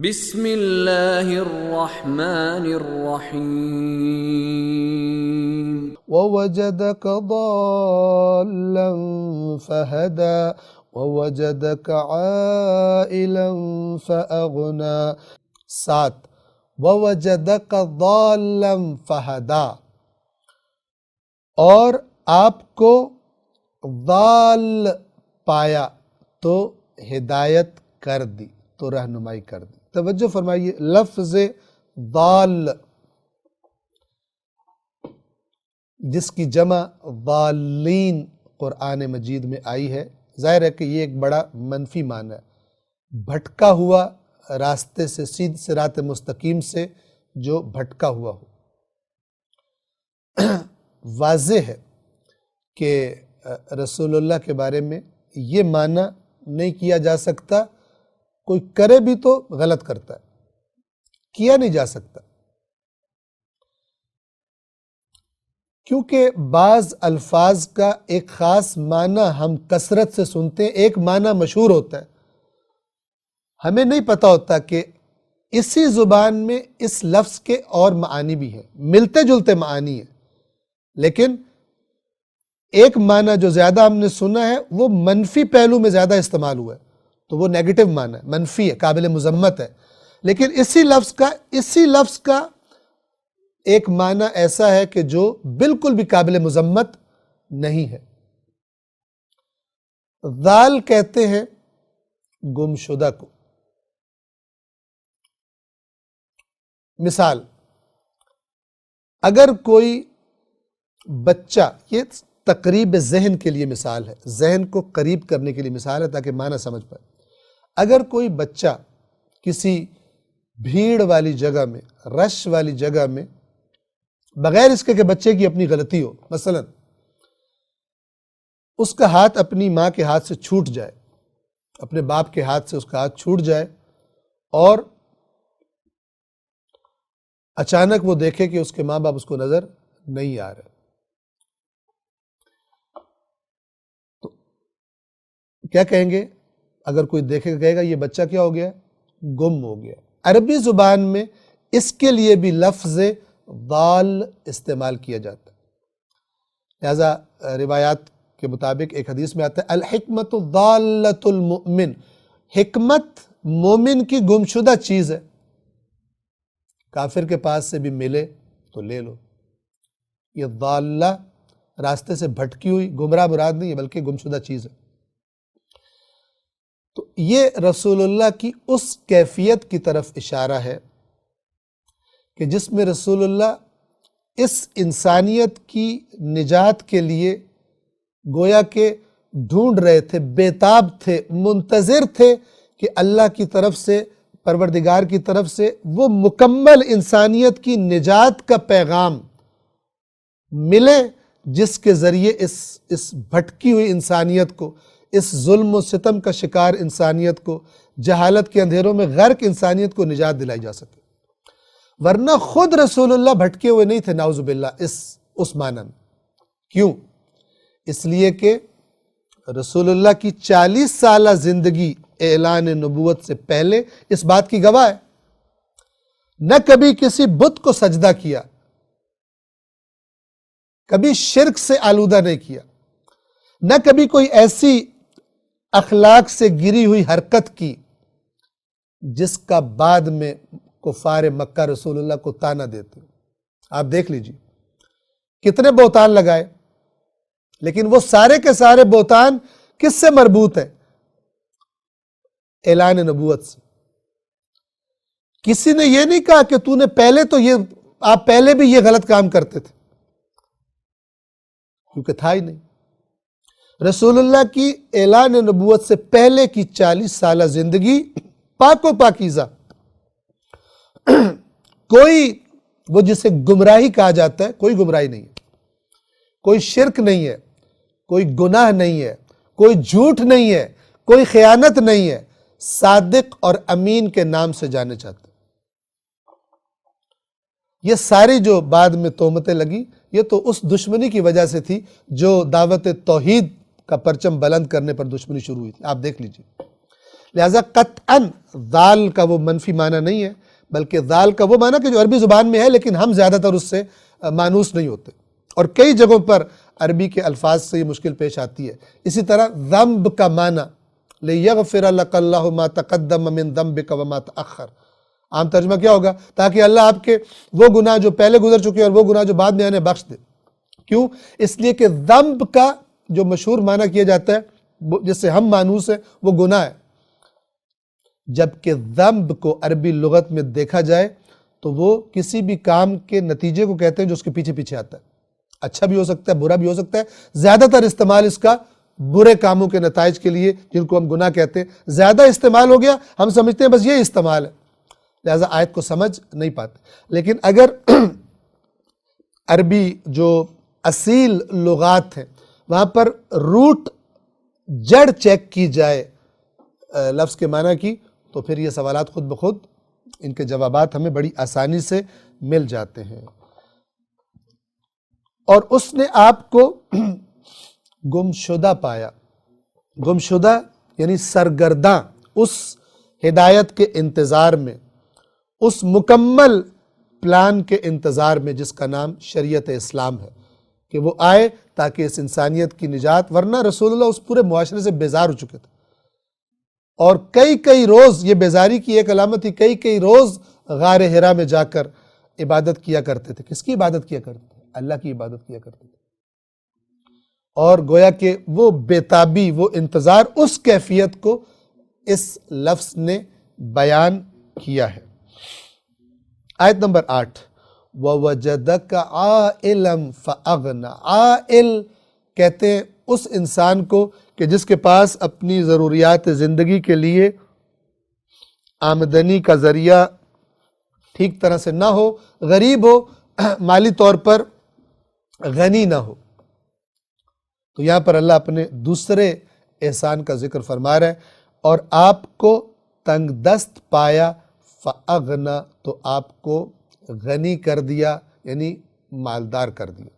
بسم اللہ الرحمن الرحیم ووجدك ضالا فهدى ووجدك عائلا فأغنى 7 ووجدك ضالا فهدى، اور آپ کو ضال پایا تو ہدایت کر دی، تو رہنمائی کر دی۔ توجہ فرمائیے، لفظ ضال جس کی جمع ضالین قرآن مجید میں آئی ہے، ظاہر ہے کہ یہ ایک بڑا منفی معنی ہے، بھٹکا ہوا راستے سے، سیدھ صراط مستقیم سے جو بھٹکا ہوا ہو۔ واضح ہے کہ رسول اللہ کے بارے میں یہ معنی نہیں کیا جا سکتا، کوئی کرے بھی تو غلط کرتا ہے، کیا نہیں جا سکتا، کیونکہ بعض الفاظ کا ایک خاص معنی ہم کثرت سے سنتے ہیں، ایک معنی مشہور ہوتا ہے، ہمیں نہیں پتہ ہوتا کہ اسی زبان میں اس لفظ کے اور معانی بھی ہیں، ملتے جلتے معانی ہیں، لیکن ایک معنی جو زیادہ ہم نے سنا ہے وہ منفی پہلو میں زیادہ استعمال ہوا ہے، تو وہ نیگیٹو معنی ہے، منفی ہے، قابل مذمت ہے، لیکن اسی لفظ کا ایک معنی ایسا ہے کہ جو بالکل بھی قابل مذمت نہیں ہے۔ ضال کہتے ہیں گمشدہ کو۔ مثال، اگر کوئی بچہ، یہ تقریب ذہن کے لیے مثال ہے، ذہن کو قریب کرنے کے لیے مثال ہے تاکہ معنی سمجھ پائے۔ اگر کوئی بچہ کسی بھیڑ والی جگہ میں، رش والی جگہ میں، بغیر اس کے کہ بچے کی اپنی غلطی ہو، مثلا اس کا ہاتھ اپنی ماں کے ہاتھ سے چھوٹ جائے، اپنے باپ کے ہاتھ سے اس کا ہاتھ چھوٹ جائے، اور اچانک وہ دیکھے کہ اس کے ماں باپ اس کو نظر نہیں آ رہے، تو کیا کہیں گے؟ اگر کوئی دیکھے گا کہے گا یہ بچہ کیا ہو گیا؟ گم ہو گیا۔ عربی زبان میں اس کے لیے بھی لفظ ضال استعمال کیا جاتا ہے، لہذا روایات کے مطابق ایک حدیث میں آتا ہے الحکمت ضالۃ المؤمن، حکمت مومن کی گمشدہ چیز ہے، کافر کے پاس سے بھی ملے تو لے لو۔ یہ ضالہ راستے سے بھٹکی ہوئی، گمراہ مراد نہیں ہے بلکہ گمشدہ چیز ہے۔ تو یہ رسول اللہ کی اس کیفیت کی طرف اشارہ ہے کہ جس میں رسول اللہ اس انسانیت کی نجات کے لیے گویا کہ ڈھونڈ رہے تھے، بیتاب تھے، منتظر تھے کہ اللہ کی طرف سے، پروردگار کی طرف سے وہ مکمل انسانیت کی نجات کا پیغام ملے، جس کے ذریعے اس بھٹکی ہوئی انسانیت کو، اس ظلم و ستم کا شکار انسانیت کو، جہالت کے اندھیروں میں غرق انسانیت کو نجات دلائی جا سکے۔ ورنہ خود رسول اللہ بھٹکے ہوئے نہیں تھے، نعوذ باللہ، اس معنی میں۔ کیوں؟ اس لیے کہ رسول اللہ کی 40 سالہ زندگی اعلان نبوت سے پہلے اس بات کی گواہ ہے، نہ کبھی کسی بت کو سجدہ کیا، کبھی شرک سے آلودہ نہیں کیا، نہ کبھی کوئی ایسی اخلاق سے گری ہوئی حرکت کی جس کا بعد میں کفار مکہ رسول اللہ کو طعنہ دیتے۔ آپ دیکھ لیجئے کتنے بہتان لگائے، لیکن وہ سارے کے سارے بہتان کس سے مربوط ہیں؟ اعلان نبوت سے۔ کسی نے یہ نہیں کہا کہ تو نے پہلے تو آپ پہلے بھی یہ غلط کام کرتے تھے، کیونکہ تھا ہی نہیں۔ رسول اللہ کی اعلان نبوت سے پہلے کی 40 سالہ زندگی پاک و پاکیزہ، کوئی وہ جسے گمراہی کہا جاتا ہے، کوئی گمراہی نہیں ہے، کوئی شرک نہیں ہے، کوئی گناہ نہیں ہے، کوئی جھوٹ نہیں ہے، کوئی خیانت نہیں ہے، صادق اور امین کے نام سے جانے چاہتے ہیں۔ یہ ساری جو بعد میں تہمتیں لگی، یہ تو اس دشمنی کی وجہ سے تھی جو دعوت توحید کا پرچم بلند کرنے پر دشمنی شروع ہوئی تھی، آپ دیکھ لیجئے۔ لہٰذا قطعاً ذال کا وہ منفی معنی نہیں ہے، بلکہ ذال کا وہ معنی کہ جو عربی زبان میں ہے لیکن ہم زیادہ تر اس سے مانوس نہیں ہوتے، اور کئی جگہوں پر عربی کے الفاظ سے یہ مشکل پیش آتی ہے۔ اسی طرح ذنب کا معنی لِیَغْفِرَ لَكَ اللَّهُ مَا تَقَدَّمَ مِن ذَنبِكَ وَمَا تَأَخَّرَ، عام ترجمہ کیا ہوگا؟ تاکہ اللہ آپ کے وہ گناہ جو پہلے گزر چکے اور وہ گناہ جو بعد میں آنے بخش دے۔ کیوں؟ اس لیے کہ ذنب کا جو مشہور معنی کیا جاتا ہے جس سے ہم مانوس ہیں وہ گناہ ہے، جبکہ ذنب کو عربی لغت میں دیکھا جائے تو وہ کسی بھی کام کے نتیجے کو کہتے ہیں جو اس کے پیچھے پیچھے آتا ہے، اچھا بھی ہو سکتا ہے برا بھی ہو سکتا ہے، زیادہ تر استعمال اس کا برے کاموں کے نتائج کے لیے جن کو ہم گناہ کہتے ہیں زیادہ استعمال ہو گیا، ہم سمجھتے ہیں بس یہ استعمال ہے، لہذا آیت کو سمجھ نہیں پاتے۔ لیکن اگر عربی جو اصیل لغات ہیں وہاں پر روٹ جڑ چیک کی جائے لفظ کے معنی کی، تو پھر یہ سوالات خود بخود ان کے جوابات ہمیں بڑی آسانی سے مل جاتے ہیں۔ اور اس نے آپ کو گمشدہ پایا، گمشدہ یعنی سرگرداں اس ہدایت کے انتظار میں، اس مکمل پلان کے انتظار میں جس کا نام شریعت اسلام ہے، کہ وہ آئے تاکہ اس انسانیت کی نجات، ورنہ رسول اللہ اس پورے معاشرے سے بیزار ہو چکے تھے، اور کئی روز یہ بیزاری کی ایک علامت تھی، کئی روز غار حرا میں جا کر عبادت کیا کرتے تھے۔ کس کی عبادت کیا کرتے تھے؟ اللہ کی عبادت کیا کرتے تھے، اور گویا کہ وہ بیتابی، وہ انتظار، اس کیفیت کو اس لفظ نے بیان کیا ہے۔ آیت نمبر 8، وَوَجَدَكَ عَائِلًا فَأَغْنَى، عائل کہتے ہیں اس انسان کو کہ جس کے پاس اپنی ضروریات زندگی کے لیے آمدنی کا ذریعہ ٹھیک طرح سے نہ ہو، غریب ہو، مالی طور پر غنی نہ ہو۔ تو یہاں پر اللہ اپنے دوسرے احسان کا ذکر فرما رہا ہے، اور آپ کو تنگ دست پایا، فَأَغْنَى، تو آپ کو غنی کر دیا، یعنی مالدار کر دیا۔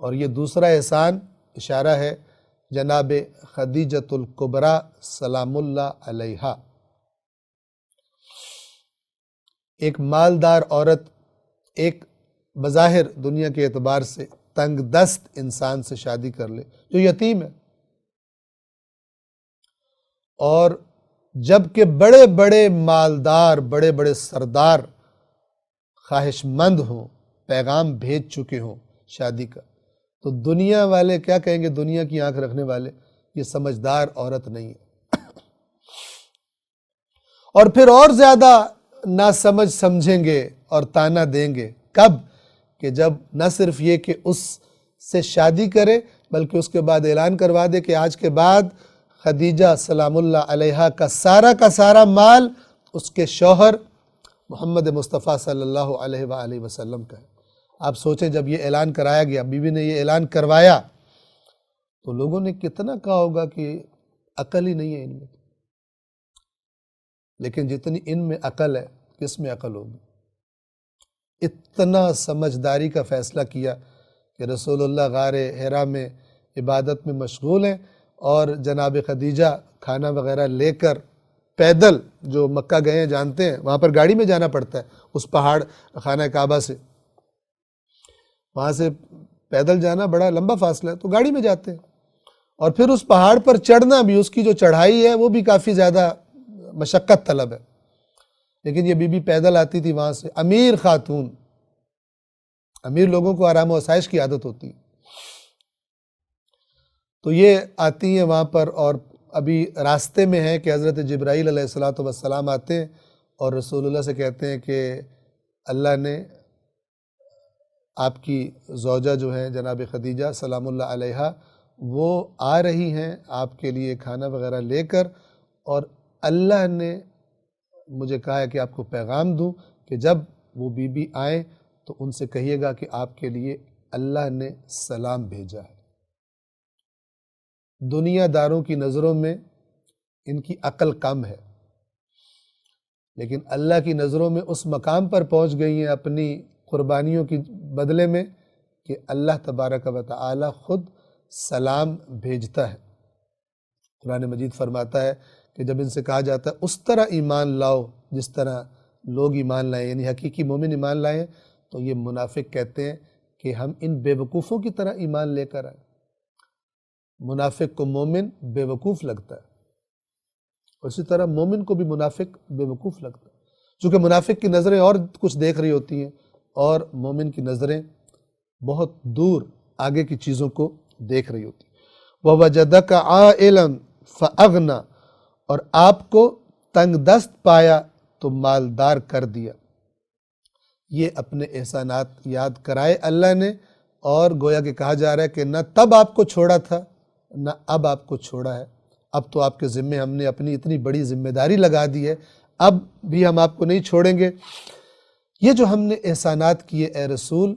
اور یہ دوسرا احسان اشارہ ہے جناب خدیجۃ الکبریٰ سلام اللہ علیہا، ایک مالدار عورت ایک بظاہر دنیا کے اعتبار سے تنگ دست انسان سے شادی کر لے جو یتیم ہے، اور جبکہ بڑے بڑے مالدار، بڑے بڑے سردار خواہش مند ہوں، پیغام بھیج چکے ہوں شادی کا، تو دنیا والے کیا کہیں گے؟ دنیا کی آنکھ رکھنے والے، یہ سمجھدار عورت نہیں ہے، اور پھر اور زیادہ ناسمجھ سمجھیں گے اور تانا دیں گے۔ کب؟ کہ جب نہ صرف یہ کہ اس سے شادی کرے بلکہ اس کے بعد اعلان کروا دے کہ آج کے بعد خدیجہ سلام اللہ علیہا کا سارا مال اس کے شوہر محمد مصطفیٰ صلی اللہ علیہ وآلہ وسلم کا ہے۔ آپ سوچیں جب یہ اعلان کرایا گیا، بیوی نے یہ اعلان کروایا، تو لوگوں نے کتنا کہا ہوگا کہ عقل ہی نہیں ہے ان میں، لیکن جتنی ان میں عقل ہے کس میں عقل ہوگی؟ اتنا سمجھداری کا فیصلہ کیا کہ رسول اللہ غار حرا میں عبادت میں مشغول ہیں، اور جناب خدیجہ کھانا وغیرہ لے کر پیدل، جو مکہ گئے ہیں جانتے ہیں وہاں پر گاڑی میں جانا پڑتا ہے، اس پہاڑ خانہ کعبہ سے وہاں سے پیدل جانا بڑا لمبا فاصلہ ہے، تو گاڑی میں جاتے ہیں، اور پھر اس پہاڑ پر چڑھنا بھی، اس کی جو چڑھائی ہے وہ بھی کافی زیادہ مشقت طلب ہے، لیکن یہ بی بی پیدل آتی تھی وہاں سے، امیر خاتون، امیر لوگوں کو آرام و آسائش کی عادت ہوتی ہے، تو یہ آتی ہیں وہاں پر، اور ابھی راستے میں ہے کہ حضرت جبرائیل علیہ السلام آتے ہیں اور رسول اللہ سے کہتے ہیں کہ اللہ نے آپ کی زوجہ جو ہیں جناب خدیجہ سلام اللہ علیہا، وہ آ رہی ہیں آپ کے لیے کھانا وغیرہ لے کر، اور اللہ نے مجھے کہا ہے کہ آپ کو پیغام دوں کہ جب وہ بی بی آئیں تو ان سے کہیے گا کہ آپ کے لیے اللہ نے سلام بھیجا ہے۔ دنیا داروں کی نظروں میں ان کی عقل کم ہے، لیکن اللہ کی نظروں میں اس مقام پر پہنچ گئی ہیں اپنی قربانیوں کی بدلے میں کہ اللہ تبارک و تعالی خود سلام بھیجتا ہے۔ قرآن مجید فرماتا ہے کہ جب ان سے کہا جاتا ہے اس طرح ایمان لاؤ جس طرح لوگ ایمان لائے، یعنی حقیقی مومن ایمان لائے ہیں، تو یہ منافق کہتے ہیں کہ ہم ان بے وقوفوں کی طرح ایمان لے کر آئے۔ منافق کو مومن بے وقوف لگتا ہے، اسی طرح مومن کو بھی منافق بے وقوف لگتا ہے، چونکہ منافق کی نظریں اور کچھ دیکھ رہی ہوتی ہیں اور مومن کی نظریں بہت دور آگے کی چیزوں کو دیکھ رہی ہوتی ہیں۔ وَوَجَدَكَ عَائِلًا فَأَغْنَى، اور آپ کو تنگ دست پایا تو مالدار کر دیا۔ یہ اپنے احسانات یاد کرائے اللہ نے، اور گویا کہ کہا جا رہا ہے کہ نہ تب آپ کو چھوڑا تھا نہ اب آپ کو چھوڑا ہے، اب تو آپ کے ذمے ہم نے اپنی اتنی بڑی ذمہ داری لگا دی ہے، اب بھی ہم آپ کو نہیں چھوڑیں گے۔ یہ جو ہم نے احسانات کیے اے رسول،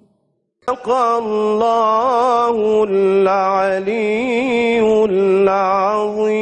صدق اللہ العلی العظیم۔